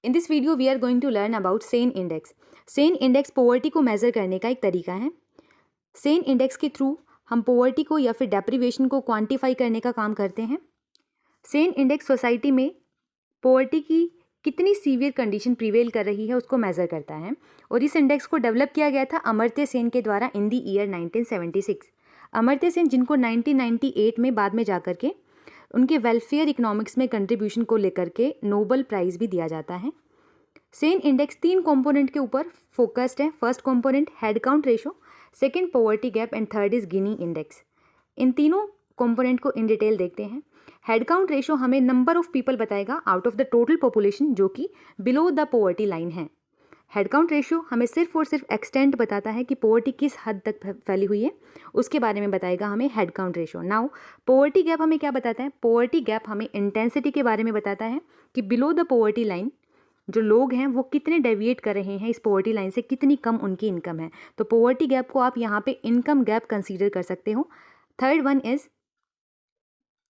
In this video we are going to learn about Sen index. Sen index poverty को measure करने का एक तरीका है। सेन इंडेक्स के थ्रू हम पोवर्टी को या फिर डेप्रीवेशन को क्वांटिफाई करने का काम करते हैं। सेन इंडेक्स सोसाइटी में पोवर्टी की कितनी सीवियर कंडीशन प्रिवेल कर रही है उसको मेज़र करता है और इस इंडेक्स को डेवलप किया गया था अमर्त्य सेन के द्वारा in the year 1976। Amartya Sen जिनको 1998 में बाद में जाकर के उनके वेलफेयर इकोनॉमिक्स में कंट्रीब्यूशन को लेकर के नोबल प्राइज़ भी दिया जाता है। सेन इंडेक्स 3 कंपोनेंट के ऊपर फोकस्ड है। First component head count ratio, second poverty gap and third is Gini index. इन तीनों कंपोनेंट को इन डिटेल देखते हैं। हेड काउंट रेशो हमें नंबर ऑफ पीपल बताएगा out of the total population जो कि बिलो द पॉवर्टी लाइन है। हेड काउंट रेशियो हमें सिर्फ और सिर्फ एक्सटेंट बताता है कि पॉवर्टी किस हद तक फैली हुई है, उसके बारे में बताएगा हमें head count ratio. Now poverty gap हमें क्या बताता है? पॉवर्टी गैप हमें इंटेंसिटी के बारे में बताता है कि बिलो द पॉवर्टी लाइन जो लोग हैं वो कितने डेविएट कर रहे हैं इस पॉवर्टी लाइन से, कितनी कम उनकी इनकम है। तो पॉवर्टी गैप को आप यहाँ पे इनकम गैप कंसीडर कर सकते हो। Third one is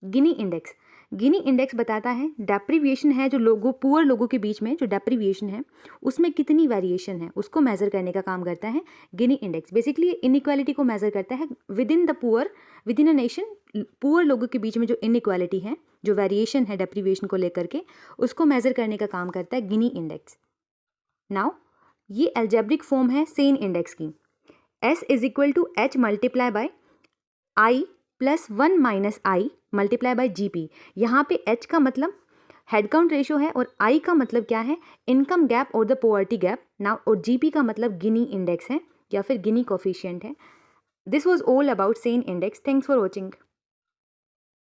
Gini index. Gini index बताता है डेप्रीविएशन है जो लोगों पुअर लोगों के बीच में जो डेप्रीविएशन है उसमें कितनी वेरिएशन है उसको मेज़र करने का काम करता है गिनी इंडेक्स। बेसिकली इनइक्वालिटी को मेज़र करता है with in the poor, with in a nation poor लोगों के बीच में जो इनइक्वालिटी है, जो वेरिएशन है डेप्रीविएशन को लेकर के, उसको मेज़र करने का काम करता है गिनी इंडेक्स। नाउ ये एल्जेब्रिक फॉर्म है सेन इंडेक्स की। S is equal to H multiply by I plus 1 minus I multiply by GP। यहाँ पे H का मतलब हेड काउंट रेशियो है और I का मतलब क्या है? इनकम गैप और द पॉवर्टी गैप। नाउ और GP का मतलब गिनी इंडेक्स है या फिर गिनी कोफिशिएंट है। This was all about Sen index. Thanks for watching.